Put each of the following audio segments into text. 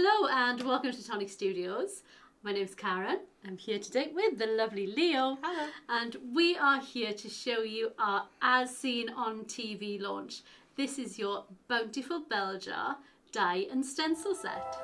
Hello and welcome to Tonic Studios. My name's Karen. I'm here today with the lovely Leo. Hello. And we are here to show you our As Seen on TV launch. This is your Bountiful Bell Jar Die and Stencil set.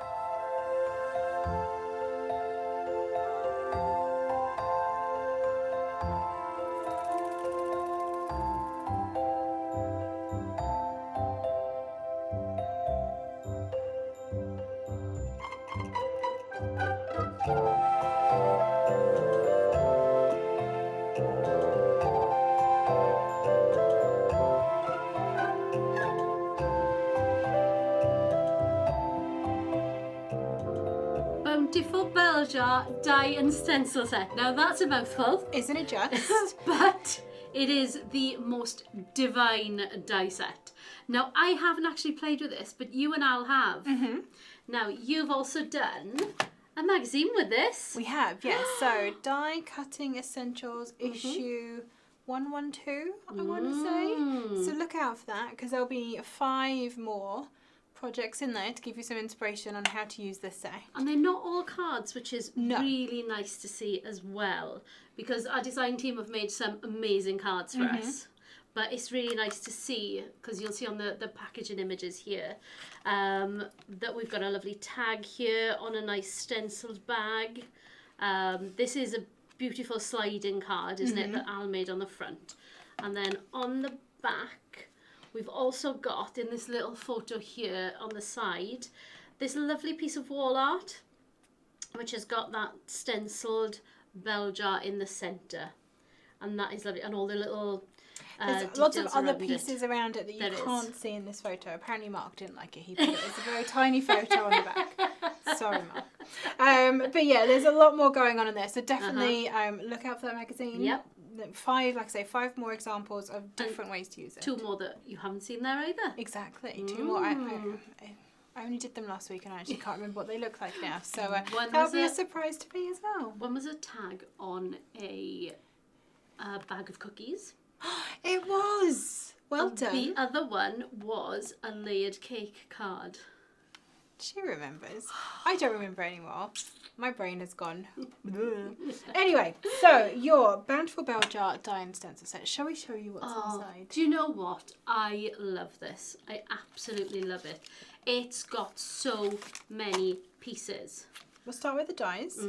Bountiful Bell Jar Die and Stencil set. Now that's a mouthful. Isn't it just? But it is the most divine die set. Now I haven't actually played with this, but you and Al have. Mm-hmm. Now you've also done a magazine with this. We have, yes. So, Die Cutting Essentials issue 112, I want to say. So look out for that, because there'll be 5 more projects in there to give you some inspiration on how to use this set. And they're not all cards, which is No. really nice to see as well, because our design team have made some amazing cards for us. But it's really nice to see, because you'll see on the packaging images here, that we've got a lovely tag here on a nice stenciled bag. This is a beautiful sliding card, isn't it, that Al made on the front. And then on the back, we've also got, in this little photo here on the side, this lovely piece of wall art, which has got that stenciled bell jar in the centre. And that is lovely. And all the little There's lots of details other around pieces around it that you There is. can't see in this photo. Apparently Mark didn't like it. He put it as a very tiny photo on the back. Sorry, Mark. But yeah, there's a lot more going on in there. So definitely look out for that magazine. Yep. 5 more examples of different ways to use it. 2 more that you haven't seen there either. Exactly. 2 more. I only did them last week and I actually can't remember what they look like now. So One that'll was be a surprise to me as well. One was a tag on a bag of cookies. It was. Well done. The other one was a layered cake card. She remembers. I don't remember anymore. My brain has gone. Anyway, so your Bountiful Bell Jar Die and Stencil set. Shall we show you what's inside? Do you know what? I love this. I absolutely love it. It's got so many pieces. We'll start with the dies.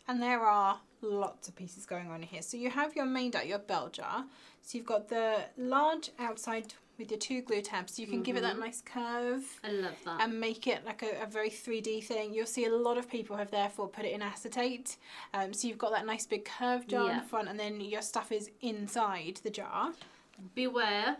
And there are lots of pieces going on here. So you have your main die, your bell jar. So you've got the large outside with your 2 glue tabs. So you can give it that nice curve. I love that. And make it like a very 3D thing. You'll see a lot of people have therefore put it in acetate. So you've got that nice big curved jar in the front, and then your stuff is inside the jar. Beware,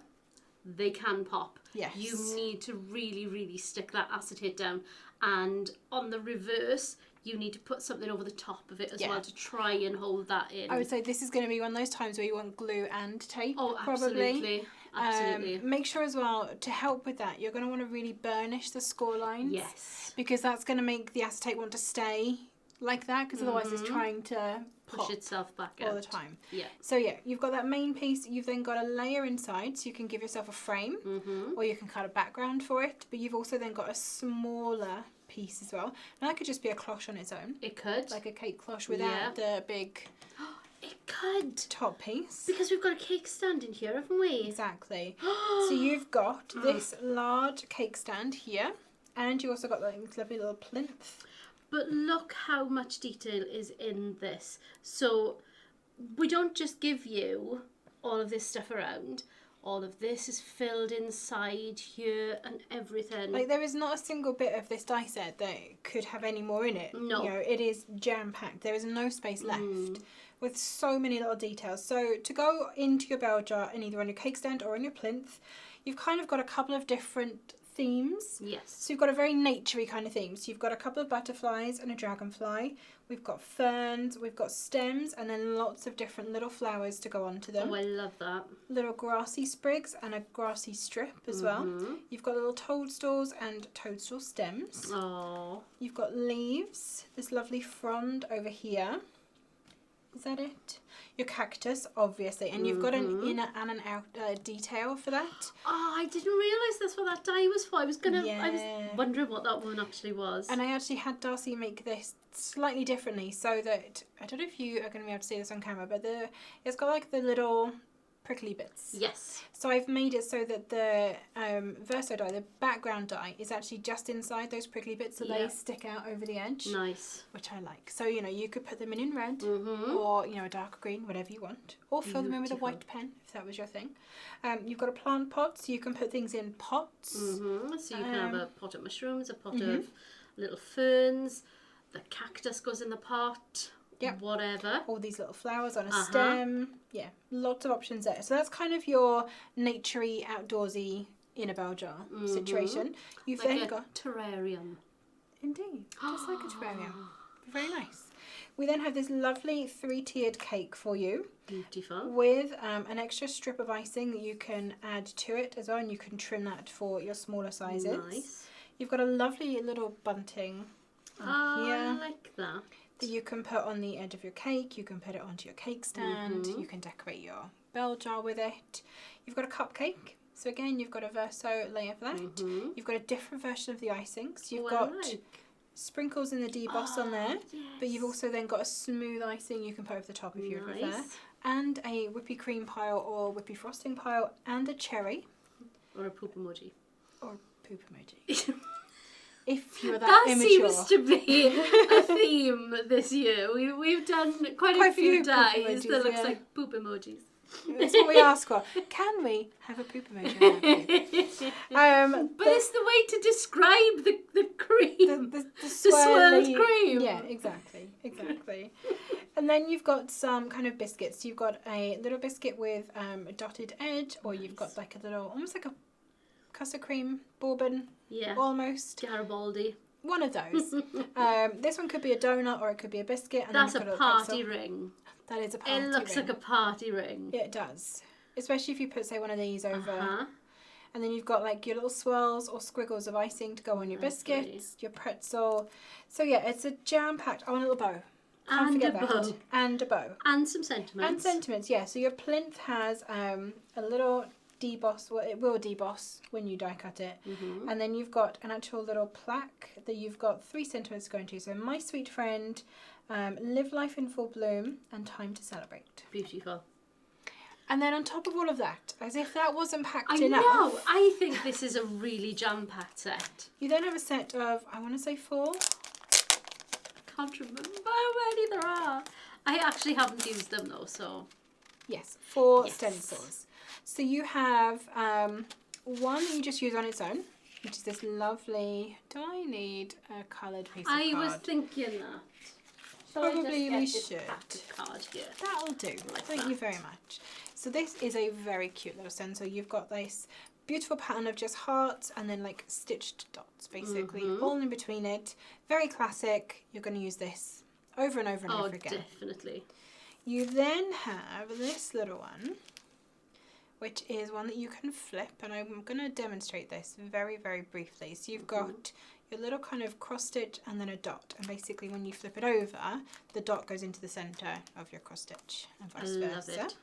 they can pop. Yes. You need to really, really stick that acetate down. And on the reverse, you need to put something over the top of it as well to try and hold that in. I would say this is going to be one of those times where you want glue and tape. Oh, probably. Absolutely. Make sure as well, to help with that, you're going to want to really burnish the score lines. Yes. Because that's going to make the acetate want to stay like that, because otherwise it's trying to push itself back all out the time. Yeah. So yeah, you've got that main piece. You've then got a layer inside, so you can give yourself a frame, or you can cut a background for it. But you've also then got a smaller piece as well. And that could just be a cloche on its own. It could. Like a cake cloche without the big It could. top piece. Because we've got a cake stand in here, haven't we? Exactly. So you've got this large cake stand here, and you also got like this lovely little plinth. But look how much detail is in this. So we don't just give you all of this stuff around. All of this is filled inside here and everything. Like, there is not a single bit of this die set that could have any more in it. No. You know, it is jam-packed. There is no space left with so many little details. So to go into your bell jar, and either on your cake stand or on your plinth, you've kind of got a couple of different themes. Yes. So you've got a very naturey kind of theme. So you've got a couple of butterflies and a dragonfly. We've got ferns, we've got stems, and then lots of different little flowers to go onto them. Oh, I love that. Little grassy sprigs and a grassy strip as well. You've got little toadstools and toadstool stems. Oh. You've got leaves, this lovely frond over here. Is that it? Your cactus, obviously, and you've got an inner and an outer detail for that. Oh, I didn't realise that's what that die was for. I was wondering what that one actually was. And I actually had Darcy make this slightly differently so that, I don't know if you are going to be able to see this on camera, but it's got like the little prickly bits. Yes. So I've made it so that the verso die, the background die, is actually just inside those prickly bits, so they stick out over the edge. Nice. Which I like. So, you know, you could put them in red or, you know, a dark green, whatever you want. Or fill them in with a white pen, if that was your thing. You've got a plant pot, so you can put things in pots. So you can have a pot of mushrooms, a pot of little ferns, the cactus goes in the pot. Yep. Whatever. All these little flowers on a stem. Yeah, lots of options there. So that's kind of your naturey, outdoorsy, in a bell jar situation. You've like then a got... terrarium. Indeed, just like a terrarium. Very nice. We then have this lovely 3-tiered cake for you. Beautiful. With an extra strip of icing that you can add to it as well, and you can trim that for your smaller sizes. Nice. You've got a lovely little bunting here. I like that. That you can put on the edge of your cake. You can put it onto your cake stand. You can decorate your bell jar with it. You've got a cupcake. So again, you've got a verso layer for that. You've got a different version of the icing. So you've got sprinkles in the deboss on there. Yes. But you've also then got a smooth icing you can put over the top if you prefer. And a whippy cream pile or whippy frosting pile. And a cherry. Or a poop emoji. Or poop emoji. If you're that immature. Seems to be a theme this year. We've done quite a few dies that looks like poop emojis. That's what we ask for. Can we have a poop emoji? But it's the way to describe the cream. The swirled cream. Yeah, exactly. And then you've got some kind of biscuits. You've got a little biscuit with a dotted edge, or you've got like a little, almost like a custard cream bourbon. Yeah. Almost. Garibaldi. One of those. This one could be a donut or it could be a biscuit. And that's a party ring. That is a party ring. It looks like a party ring. Yeah, it does. Especially if you put, say, one of these over. And then you've got like your little swirls or squiggles of icing to go on your biscuits, your pretzel. So yeah, it's a jam-packed, a little bow. Can't forget that. And a bow. And some sentiments. And sentiments, yeah. So your plinth has a little deboss, well, it will deboss when you die cut it. And then you've got an actual little plaque that you've got 3 sentiments going to. So, my sweet friend, live life in full bloom, and time to celebrate. Beautiful. And then on top of all of that, as if that wasn't packed enough. I know. I think this is a really jam-packed set. You then have a set of, I want to say 4. I can't remember how many there are. I actually haven't used them though, so. Yes, 4 stencils. So you have one that you just use on its own, which is this lovely... Do I need a coloured piece of card? I was thinking that. Probably we should. Card here? That'll do. Thank you very much. So this is a very cute little stencil. You've got this beautiful pattern of just hearts and then like stitched dots, basically, all in between it. Very classic. You're going to use this over and over and over again. Oh, definitely. You then have this little one, which is one that you can flip, and I'm going to demonstrate this very, very briefly. So you've got your little kind of cross stitch and then a dot, and basically when you flip it over, the dot goes into the centre of your cross stitch and vice versa. Love it.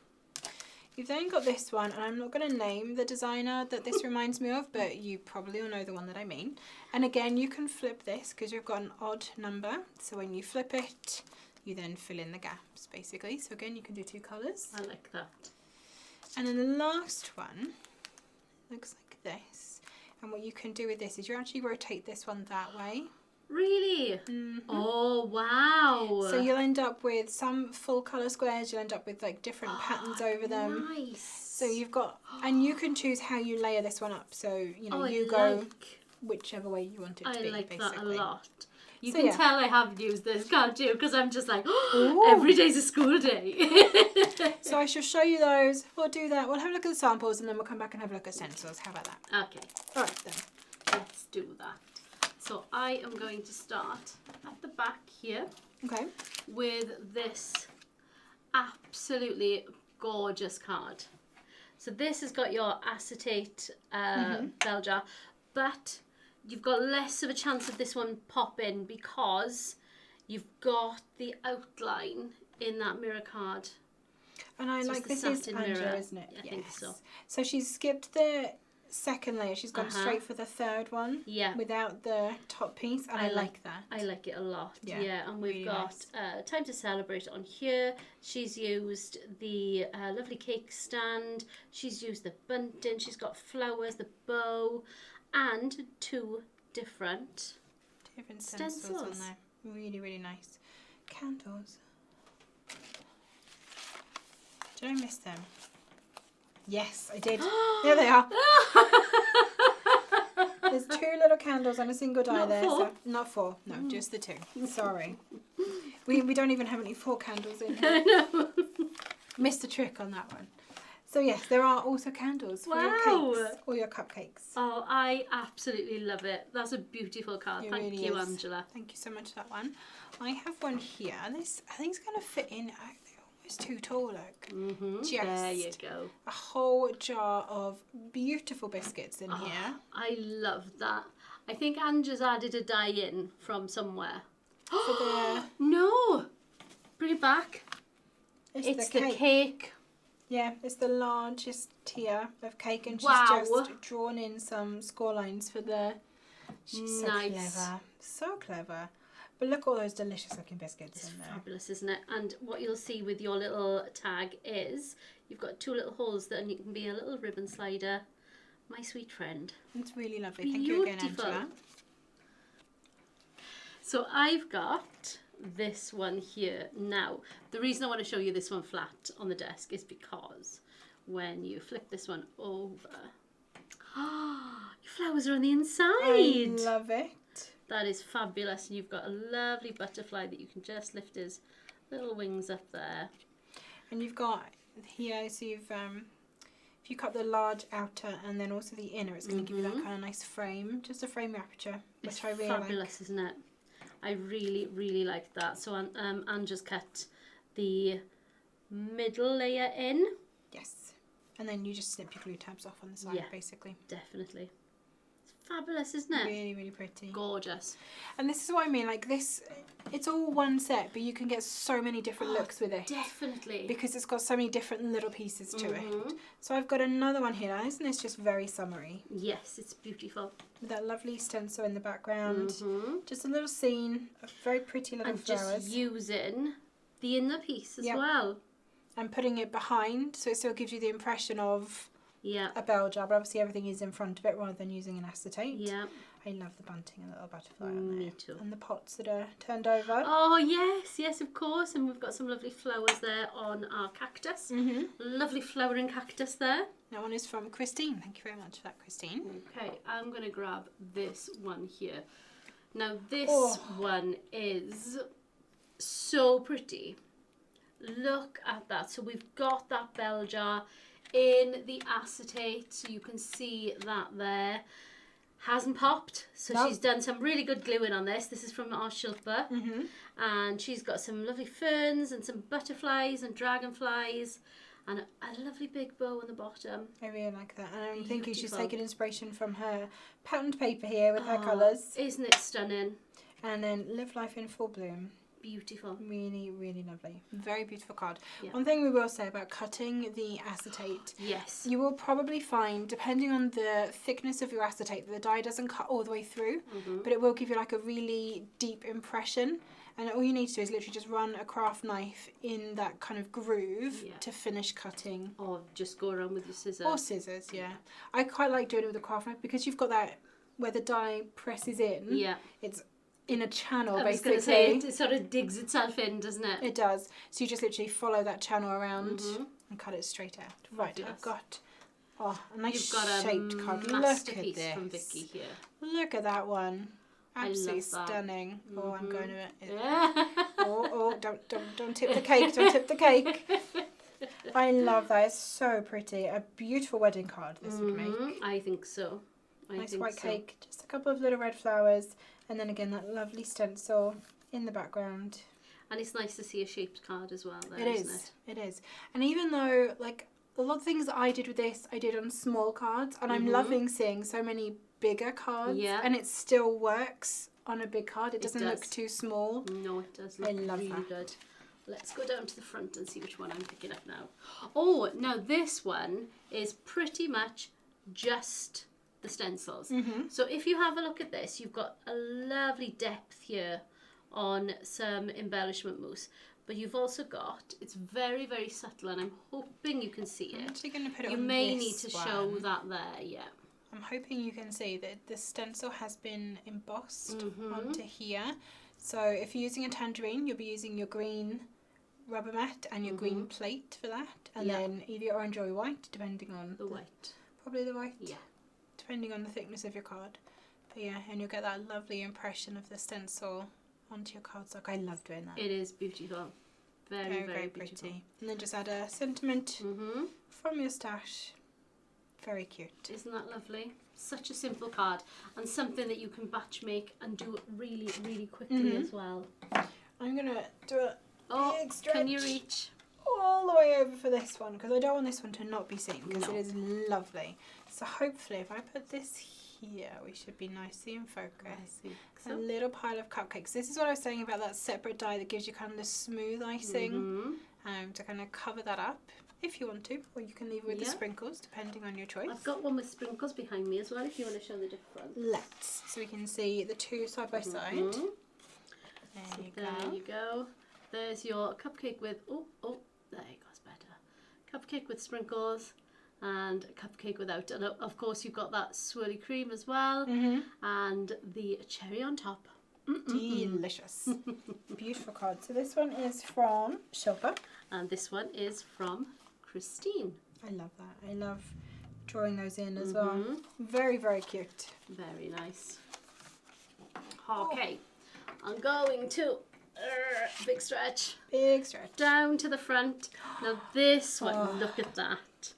You've then got this one, and I'm not going to name the designer that this reminds me of, but you probably will know the one that I mean. And again, you can flip this because you've got an odd number, so when you flip it, you then fill in the gaps, basically. So again, you can do 2 colours. I like that. And then the last one looks like this. And what you can do with this is you actually rotate this one that way. Really? Oh, wow. So you'll end up with some full colour squares. You'll end up with like different patterns over them. Nice. So you've got, and you can choose how you layer this one up. So, you know, you go whichever way you want it to be, basically. That a lot. You can tell I haven't used this, can't you? Because I'm just like, every day's a school day. So I shall show you those. We'll do that. We'll have a look at the samples and then we'll come back and have a look at stencils. How about that? Okay. All right then. Let's do that. So I am going to start at the back here. Okay. With this absolutely gorgeous card. So this has got your acetate bell jar, but you've got less of a chance of this one popping because you've got the outline in that mirror card. And I So like it's this the is satin Angela, mirror. isn't it? I think so. So she's skipped the second layer. She's gone straight for the third one. Yeah. Without the top piece, and I like that. I like it a lot. Yeah, Yeah, and we've really got Time to Celebrate on here. She's used the lovely cake stand. She's used the bunting. She's got flowers, the bow, and two different stencils on there. Really, really nice. Candles. Did I miss them? Yes, I did. There they are. There's 2 little candles on a single die Not there. 4? So not 4. No, just the 2. Sorry. We don't even have any 4 candles in here. No. Missed a trick on that one. So yes, there are also candles for your cakes or your cupcakes. Oh, I absolutely love it. That's a beautiful card. Thank really you, is. Angela. Thank you so much for that one. I have one here. This I think it's going to fit in. They're almost too tall. Look. Just There you go. a whole jar of beautiful biscuits in here. I love that. I think Angela's added a die in from somewhere. For the No! Bring it back. it's the cake. Yeah, it's the largest tier of cake, and she's Wow. just drawn in some score lines for the. She's so Nice. clever, so clever. But look, all those delicious looking biscuits It's in there. fabulous, isn't it? And what you'll see with your little tag is you've got 2 little holes there, and you can be a little ribbon slider. My sweet friend. It's really lovely. Thank you again, Beautiful. Angela. So I've got this one here. Now, the reason I want to show you this one flat on the desk is because when you flip this one over, your flowers are on the inside. I love it. That is fabulous. And you've got a lovely butterfly that you can just lift his little wings up there. And you've got here, so you've if you cut the large outer and then also the inner, it's going to give you that kind of nice frame, just a frame wrapature, which It's I really fabulous, isn't it? I really, really like that. So Anne just cut the middle layer in. Yes. And then you just snip your glue tabs off on the side, Yeah. basically. Definitely. It's fabulous, isn't it? Really, really pretty. Gorgeous. And this is what I mean, like this, it's all one set, but you can get so many different looks with it. Definitely. Because it's got so many different little pieces to it. So I've got another one here. Now, isn't this just very summery? Yes, it's beautiful. With that lovely stencil in the background. Just a little scene of very pretty little And flowers. just using the inner piece as Yep. well. And putting it behind, so it still gives you the impression of Yeah. a bell jar, but obviously everything is in front of it rather than using an acetate. Yeah. I love the bunting and the little butterfly on there. Me too. And the pots that are turned over. Oh, yes, yes, of course. And we've got some lovely flowers there on our cactus. Lovely flowering cactus there. That one is from Christine. Thank you very much for that, Christine. Okay, I'm going to grab this one here. Now, this one is so pretty. Look at that. So we've got that bell jar in the acetate. So you can see that there. Hasn't popped. So Nope. she's done some really good gluing on this. This is from our Shilpa. And she's got some lovely ferns and some butterflies and dragonflies. And a lovely big bow on the bottom. I really like that. And I'm thinking she's Beautiful. taken inspiration from her patterned paper here with her colours. Isn't it stunning? And then Live Life in Full Bloom. Beautiful. Really, really lovely. Very beautiful card. Yeah. One thing we will say about cutting the acetate. Yes. You will probably find, depending on the thickness of your acetate, that the die doesn't cut all the way through, but it will give you like a really deep impression. And all you need to do is literally just run a craft knife in that kind of groove to finish cutting. Or just go around with your scissors. Or scissors, yeah. I quite like doing it with a craft knife because you've got that where the die presses in. Yeah. It's in a channel, I was basically. going to say, it sort of digs itself in, doesn't it? It does. So you just literally follow that channel around and cut it straight out. Right, Fabulous. I've got a nice You've got a shaped card. Look at masterpiece this. from Vicky here. Look at that one. I Absolutely love that. stunning. Oh, I'm going to it. Yeah. Don't tip the cake. Don't tip the cake. I love that. It's so pretty. A beautiful wedding card this would make. I think so. Nice white cake. Just a couple of little red flowers. And then again, that lovely stencil in the background. And it's nice to see a shaped card as well there, It isn't is. it? It is. And even though, like, a lot of things that I did with this, I did on small cards. And I'm loving seeing so many bigger cards. Yeah. And it still works on a big card. It doesn't look does. too small. No, it does I look love really that. good. Let's go down to the front and see which one I'm picking up now. Oh, now this one is pretty much just the stencils. So if you have a look at this, you've got a lovely depth here on some embellishment mousse. But you've also got, it's very, very subtle, and I'm hoping you can see it. I'm actually going to put it you on may this need to one. show that there, yeah. I'm hoping you can see that the stencil has been embossed onto here. So if you're using a tangerine, you'll be using your green rubber mat and your green plate for that. And then either orange or white, depending on the white. Probably the white. Yeah. Depending on the thickness of your card. But yeah, and you'll get that lovely impression of the stencil onto your cardstock. I love doing that. It is beautiful. Very, very beautiful. Pretty. And then just add a sentiment from your stash. Very cute. Isn't that lovely? Such a simple card, and something that you can batch make and do really, really quickly as well. I'm going to do a big stretch. Can you reach? All the way over for this one, because I don't want this one to not be seen, because it is lovely. So hopefully if I put this here, we should be nicely in focus. I think so. A little pile of cupcakes. This is what I was saying about that separate die that gives you kind of the smooth icing to kind of cover that up if you want to, or you can leave it with the sprinkles depending on your choice. I've got one with sprinkles behind me as well if you want to show the difference. Let's, so we can see the two side by side. There you go. There's your cupcake with, there it goes better. Cupcake with sprinkles and a cupcake without. And of course you've got that swirly cream as well and the cherry on top. Delicious. Beautiful card. So this one is from Shilpa. And this one is from Christine. I love that. I love drawing those in as well. Very, very cute. Very nice. Okay, I'm going to big stretch. Big stretch. Down to the front. Now this one, look at that.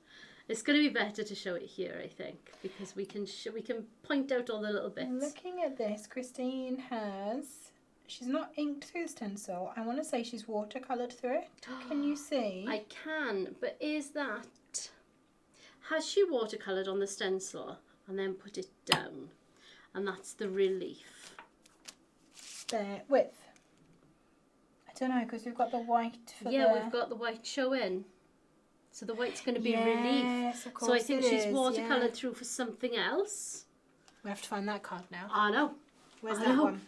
It's going to be better to show it here, I think, because we can point out all the little bits. Looking at this, Christine she's not inked through the stencil. I want to say she's watercoloured through it. Can you see? I can, but has she watercoloured on the stencil and then put it down? And that's the relief. There, width. I don't know, because we've got the white for we've got the white showing. So the white's going to be a relief. Of course so I think she's is, watercoloured through for something else. We have to find that card now. I know. Where's that one?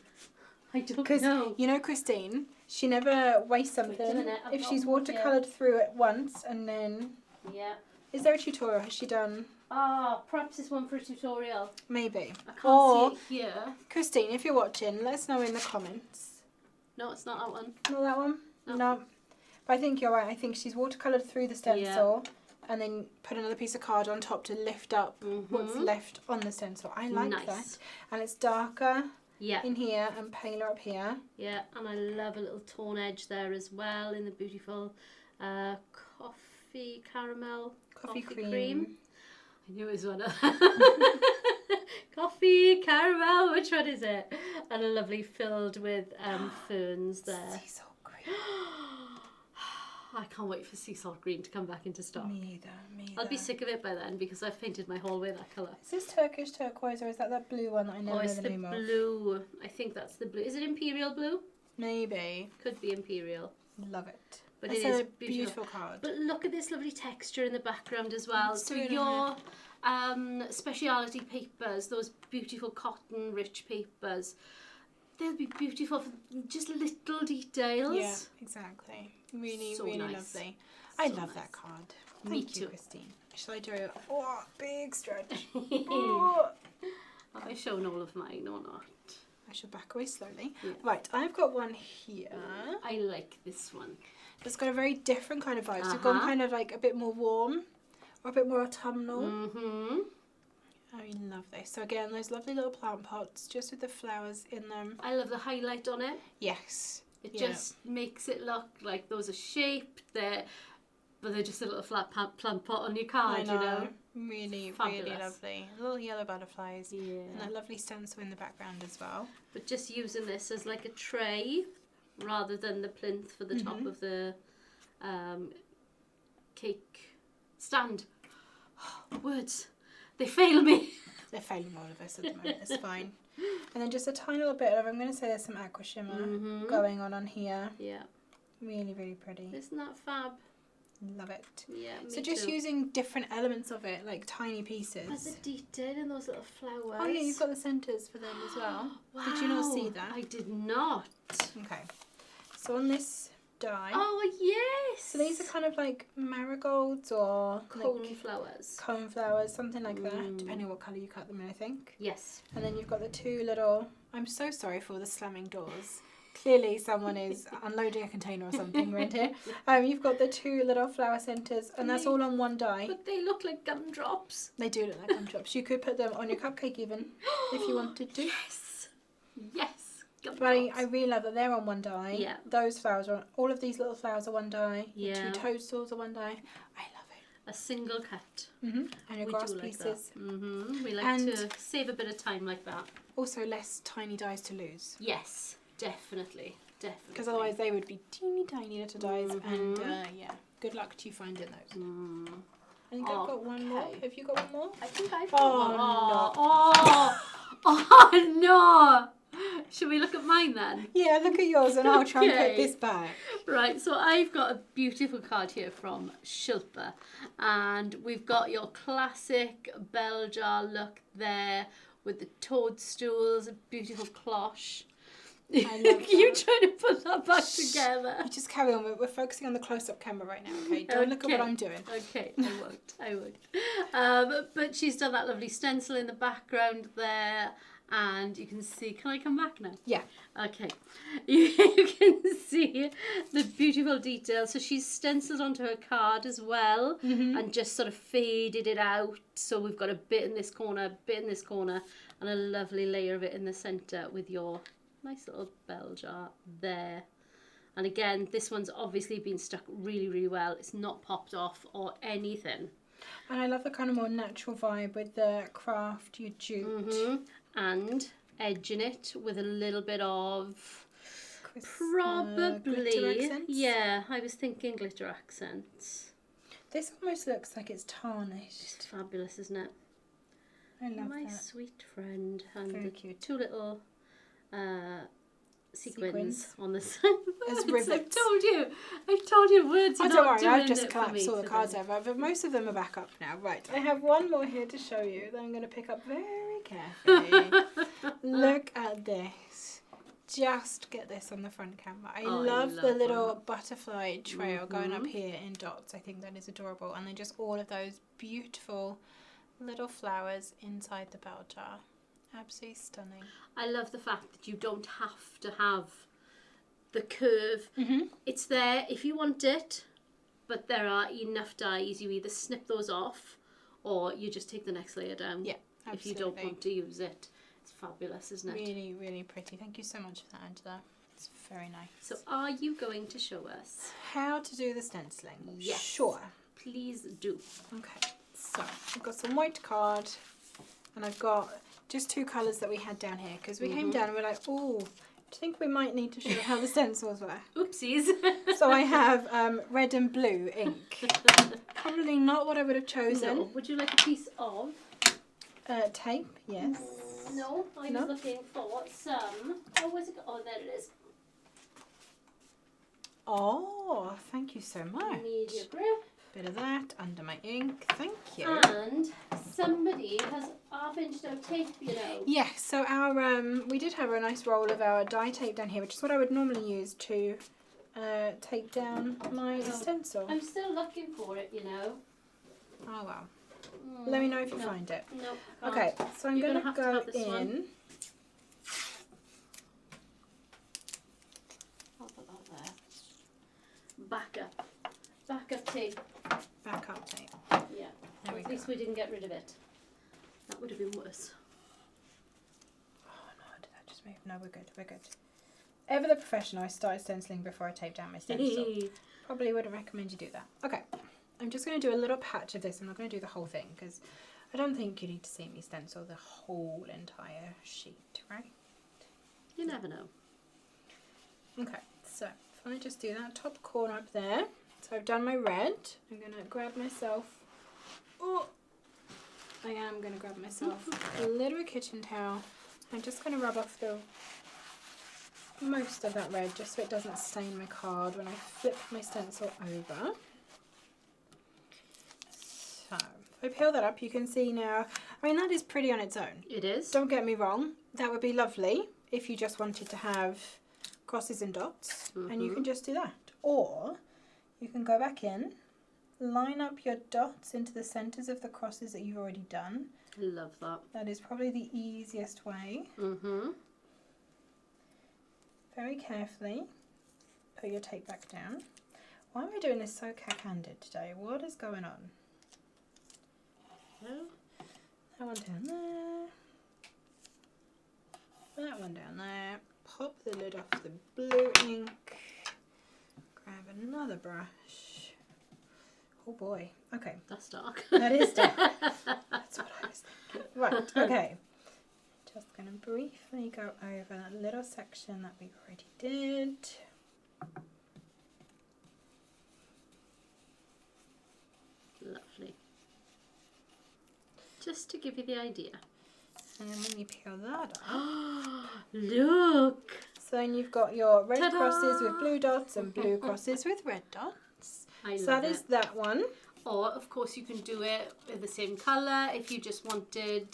I don't know. Because, you know, Christine, she never wastes something. If she's watercoloured through it once and then... Yeah. Is there a tutorial? Has she done... perhaps this one for a tutorial. Maybe. I can't see it here. Christine, if you're watching, let us know in the comments. No, it's not that one. Not that one? No. But I think you're right. I think she's watercoloured through the stencil and then put another piece of card on top to lift up what's left on the stencil. I like that. And it's darker in here and paler up here. Yeah, and I love a little torn edge there as well in the beautiful coffee caramel. Coffee cream. I knew it was one of coffee caramel. Which one is it? And a lovely filled with ferns there. Sea salt green. I can't wait for sea salt green to come back into stock. Me either. I'll be sick of it by then because I've painted my whole way that colour. Is this Turkish turquoise or is that blue one that I never know the name of? It's the blue. I think that's the blue. Is it imperial blue? Maybe. Could be imperial. Love it. But it's it is a beautiful card. But look at this lovely texture in the background as well. So your speciality papers, those beautiful cotton rich papers, they'll be beautiful for just little details. Yeah, exactly. Really, so really nice. lovely. I love that card. Thank you, too. Christine. Shall I do a big stretch? Have I shown all of mine or not? I should back away slowly. Yeah. Right, I've got one here. I like this one. It's got a very different kind of vibe. So it's gone kind of like a bit more warm or a bit more autumnal. I love this. So again, those lovely little plant pots just with the flowers in them. I love the highlight on it. Yes. It just makes it look like those are shaped. But they're just a little flat plant pot on your card, you know. Really, fabulous. Really lovely. Little yellow butterflies. Yeah. And that lovely stencil in the background as well. But just using this as like a tray rather than the plinth for the top of the cake stand. Words. They fail me. They're failing all of us at the moment. It's fine. And then just a tiny little bit of, I'm going to say there's some aqua shimmer going on here. Yeah. Really, really pretty. Isn't that fab? Love it. Yeah, me So just too. using different elements of it, like tiny pieces. But the detail in those little flowers. Oh yeah, you've got the centres for them as well. Wow. Did you not see that? I did not. Okay. So on this die. Oh, yes. So these are kind of like marigolds or Cone like flowers. cone flowers, something like that, depending on what colour you cut them in, I think. Yes. And then you've got the two little... I'm so sorry for all the slamming doors. Clearly someone is unloading a container or something around here. You've got the two little flower centres, and that's all on one die. But they look like gumdrops. They do look like gumdrops. You could put them on your cupcake even, if you wanted to. Yes. Yes. But I really love that they're on one die. Yeah. Those flowers are on... All of these little flowers are one die. Yeah. The two toadstools are one die. I love it. A single cut. And your We grass do like pieces. that. We like to save a bit of time like that. Also less tiny dies to lose. Yes, definitely. Definitely. Because otherwise they would be teeny tiny little dies, and yeah, good luck to you finding those. I think I've got one more. Have you got one more? I think I've got Oh, one. no. Oh no! Should we look at mine then? Yeah, look at yours, and I'll try and Okay. put this back. Right, so I've got a beautiful card here from Shilpa, and we've got your classic bell jar look there with the toadstools, a beautiful cloche. I love that. You trying to put that back together? You just carry on. We're focusing on the close-up camera right now, okay? Don't look at what I'm doing. Okay, I won't. But she's done that lovely stencil in the background there, and you can see, can I come back now? Yeah. Okay. You can see the beautiful details. So she's stenciled onto her card as well, and just sort of faded it out. So we've got a bit in this corner, a bit in this corner, and a lovely layer of it in the centre with your nice little bell jar there. And again, this one's obviously been stuck really, really well. It's not popped off or anything. And I love the kind of more natural vibe with the craft you jute. And edging it with a little bit of glitter probably accents? yeah, I was thinking glitter accents. This almost looks like it's tarnished. It's fabulous, isn't it? I love My that. sweet friend. And Very the cute. two little sequins Sequins. on the side. As I've rivets. told you words. Oh, You're don't not worry, doing I've just it for collapsed me all the today. cards over, but most of them are back up now. Right, I have one more here to show you that I'm going to pick up very carefully. Look at this. Just get this on the front camera. I love the little butterfly trail going up here in dots. I think that is adorable. And then just all of those beautiful little flowers inside the bell jar. Absolutely stunning. I love the fact that you don't have to have the curve. It's there if you want it, but there are enough dies. You either snip those off or you just take the next layer down. Yeah, absolutely. If you don't want to use it. It's fabulous, isn't it? Really, really pretty. Thank you so much for that, Angela. It's very nice. So are you going to show us? How to do the stenciling? Yes. Sure. Please do. Okay, so I've got some white card, and I've got just two colours that we had down here, because we came down and we're like, oh, I think we might need to show how the stencils were. Oopsies. So I have red and blue ink. Probably not what I would have chosen. No. Would you like a piece of? Tape, yes. No, I was looking for some. Oh, where's it go? Oh, there it is. Oh, thank you so much. Media grip. Bit of that under my ink. Thank you. And somebody has half-inched out tape, you know. Yes, so our we did have a nice roll of our die tape down here, which is what I would normally use to tape down my stencil. I'm still looking for it, you know. Oh well. Let me know if you find it. No. Okay, so I'm You're going gonna to have go to have this in. one. I'll put that there. Backup tape. Backup tape. Yeah. There we At least go. we didn't get rid of it. That would have been worse. Oh no, did that just move? No, we're good, we're good. Ever the professional, I started stenciling before I taped down my stencil. Probably wouldn't recommend you do that. Okay, I'm just going to do a little patch of this. I'm not going to do the whole thing because I don't think you need to see me stencil the whole entire sheet, right? You never know. Okay, so if I just do that top corner up there. So I've done my red. I'm going to grab myself. Oh, I am going to grab myself a little kitchen towel. I'm just going to rub off the most of that red just so it doesn't stain my card when I flip my stencil over. So if I peel that up, you can see now, I mean, that is pretty on its own. It is. Don't get me wrong, that would be lovely if you just wanted to have crosses and dots, and you can just do that. Or you can go back in, line up your dots into the centres of the crosses that you've already done. Love that. That is probably the easiest way. Very carefully put your tape back down. Why am I doing this so cack-handed today? What is going on? That one down there. That one down there. Pop the lid off the blue ink. Grab another brush. Oh boy. Okay. That's dark. That is dark. That's what I was thinking. Right, okay. Just going to briefly go over that little section that we already did. Lovely. Just to give you the idea. And then when you peel that up. Look! So then you've got your red Ta-da! crosses with blue dots and blue crosses with red dots. So that is that one. Or, of course, you can do it with the same colour if you just wanted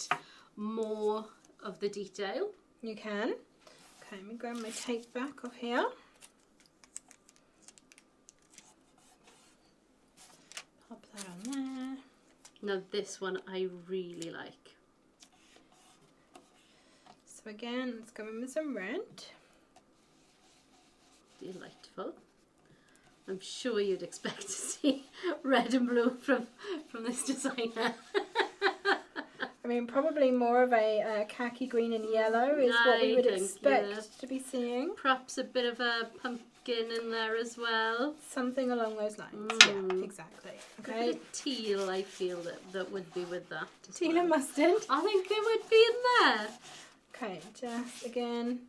more of the detail. You can. Okay, let me grab my tape back off here. Pop that on there. Now this one I really like. So again, let's go in with some red. Delightful. I'm sure you'd expect to see red and blue from this designer. I mean, probably more of a khaki green and yellow is what we would expect to be seeing. Perhaps a bit of a pumpkin in there as well. Something along those lines. Yeah, exactly. Okay. A bit of teal, I feel that would be with that. Teal and mustard. I think they would be in there. Okay, just again,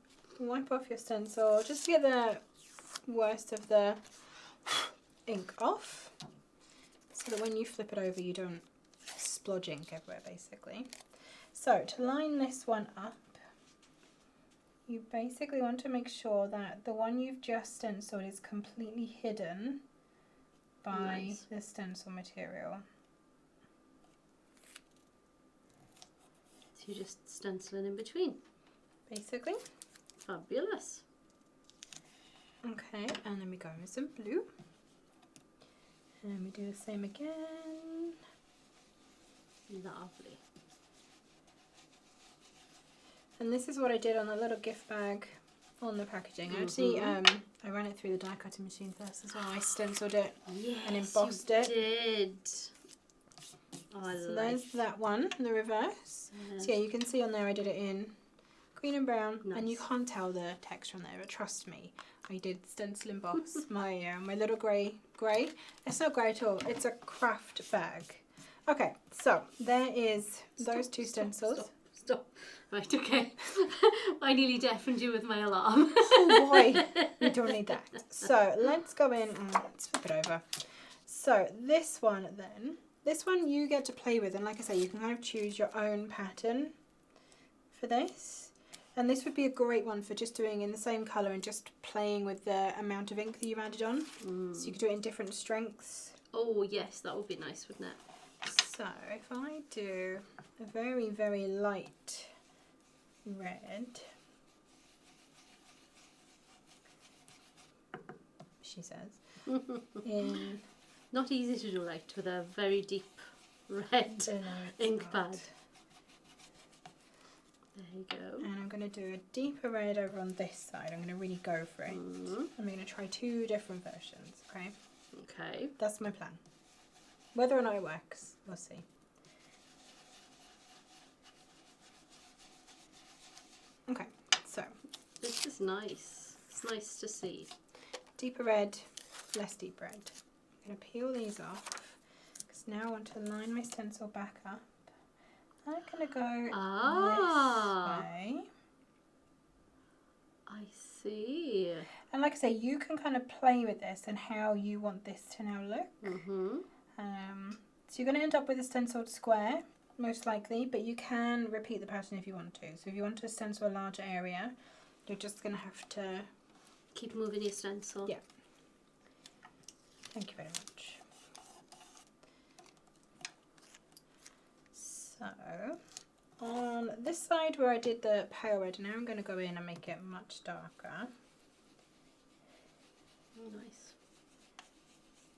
wipe off your stencil just to get the worst of the ink off, so that when you flip it over you don't splodge ink everywhere basically. So to line this one up, you basically want to make sure that the one you've just stenciled is completely hidden by the stencil material. So you just stencil it in between. Basically. Fabulous. Okay, and then we go with some blue. And we do the same again. Lovely. And this is what I did on the little gift bag on the packaging. Actually, I ran it through the die cutting machine first as well. I stenciled it and embossed it. Did. Oh, I So like there's that one, the reverse. Yes. So yeah, you can see on there I did it in green and brown, and you Nice. can't tell the texture on there, but trust me, I did stencil emboss my my little grey. It's not grey at all, it's a craft bag. Okay, so there is those two stencils. Stop. Right, okay. I nearly deafened you with my alarm. Oh boy, we don't need that. So let's go in and let's flip it over. So this one then, this one you get to play with, and like I say, you can kind of choose your own pattern for this. And this would be a great one for just doing in the same colour and just playing with the amount of ink that you've added on. So you could do it in different strengths. Oh yes, that would be nice, wouldn't it? So if I do a very, very light red, she says, in... Not easy to do light with a very deep red ink pad. There you go. And I'm going to do a deeper red over on this side. I'm going to really go for it. I'm going to try two different versions, okay? Okay. That's my plan. Whether or not it works, we'll see. Okay, so. This is nice. It's nice to see. Deeper red, less deep red. I'm going to peel these off, because now I want to line my stencil back up. I'm going to go this way. I see. And like I say, you can kind of play with this and how you want this to now look. So you're going to end up with a stenciled square, most likely, but you can repeat the pattern if you want to. So if you want to stencil a larger area, You're just going to have to... Keep moving your stencil. Yeah. Thank you very much. So, on this side where I did the pale red, now I'm going to go in and make it much darker. Oh, nice.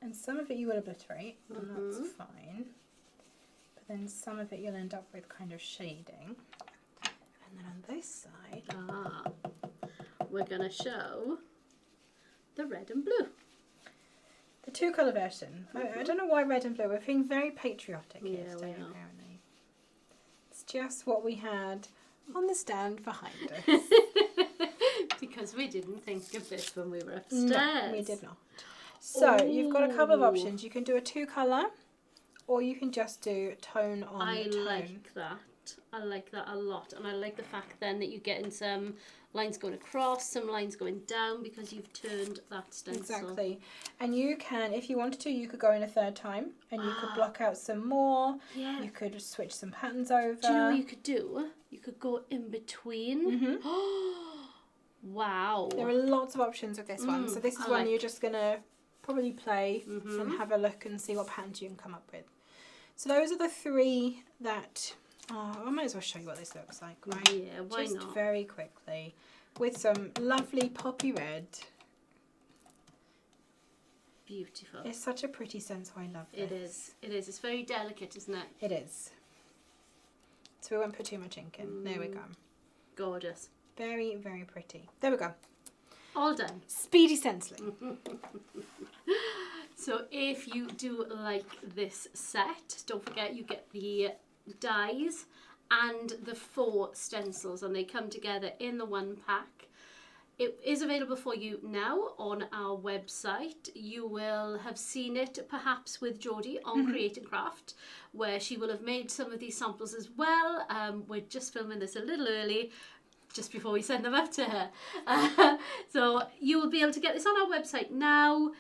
And some of it you will obliterate, and that's fine. But then some of it you'll end up with kind of shading. And then on this side... we're going to show the red and blue. The two colour version. I don't know why red and blue. We're being very patriotic here today, apparently. It's just what we had on the stand behind us. Because we didn't think of this when we were upstairs. No, we did not. So you've got a couple of options. You can do a 2-colour, or you can just do tone on tone. I like that. I like that a lot, and I like the fact then that you get in some lines going across, some lines going down, because you've turned that stencil. Exactly. And you can, if you wanted to, you could go in a 3rd time and you could block out some more. Yeah. You could switch some patterns over. Do you know what you could do? You could go in between. Wow. There are lots of options with this one. So this is one you're just going to probably play and have a look and see what patterns you can come up with. So those are the 3 that... Oh, I might as well show you what this looks like, right? Yeah, why not? Just very quickly. With some lovely poppy red. Beautiful. It's such a pretty stencil. I love this. It is. It is. It's very delicate, isn't it? It is. So we won't put too much ink in. There we go. Gorgeous. Very, very pretty. There we go. All done. Speedy stenciling. So if you do like this set, don't forget you get the dies and the 4 stencils, and they come together in the one pack. It is available for you now on our website. You will have seen it perhaps with Geordie on Create and Craft, where she will have made some of these samples as well. We're just filming this a little early, just before we send them up to her. So you will be able to get this on our website now.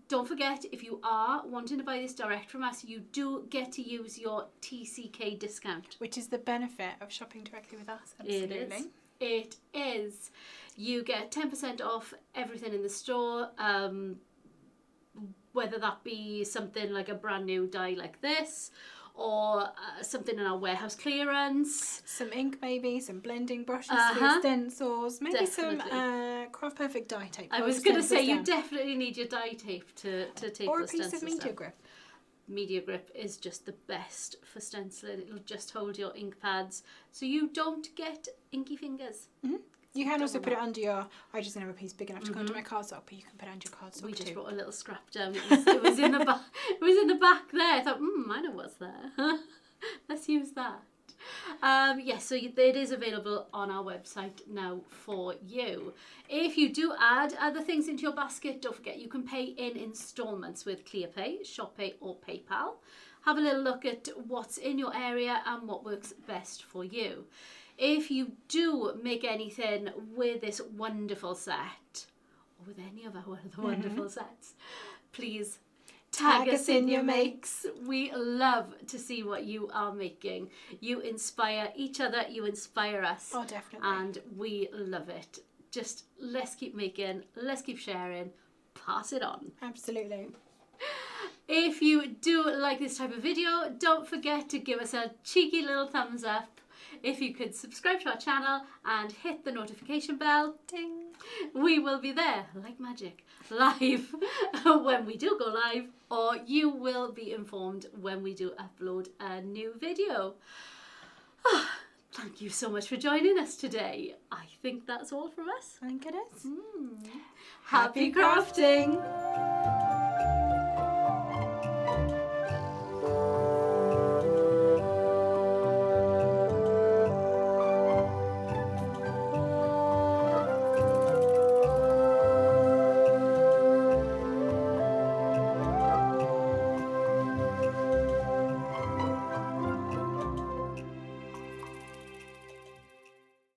Don't forget, if you are wanting to buy this direct from us, you do get to use your TCK discount. Which is the benefit of shopping directly with us. Absolutely. It is. You get 10% off everything in the store, whether that be something like a brand new die like this, or something in our warehouse clearance. Some ink maybe, some blending brushes for your stencils, maybe some Craft Perfect die tape. I was going to say, you definitely need your die tape to tape or the a piece stencils of media down. grip. Media grip is just the best for stenciling. It'll just hold your ink pads so you don't get inky fingers. You can also put it under your... I just didn't have a piece big enough to go under my cardstock, but you can put it under your cardstock We too. just brought a little scrap down. It was in the back. It was in the back there. I thought, I know what's there. Let's use that. Yes, so it is available on our website now for you. If you do add other things into your basket, don't forget you can pay in installments with ClearPay, ShopPay or PayPal. Have a little look at what's in your area and what works best for you. If you do make anything with this wonderful set, or with any of our other wonderful sets, please tag us in your makes. We love to see what you are making. You inspire each other, you inspire us. Oh, definitely. And we love it. Just let's keep making, let's keep sharing, pass it on. Absolutely. If you do like this type of video, don't forget to give us a cheeky little thumbs up. If you could subscribe to our channel and hit the notification bell, Ding. we will be there, like magic, live when we do go live, or you will be informed when we do upload a new video. Thank you so much for joining us today. I think that's all from us. I think it is. Happy crafting!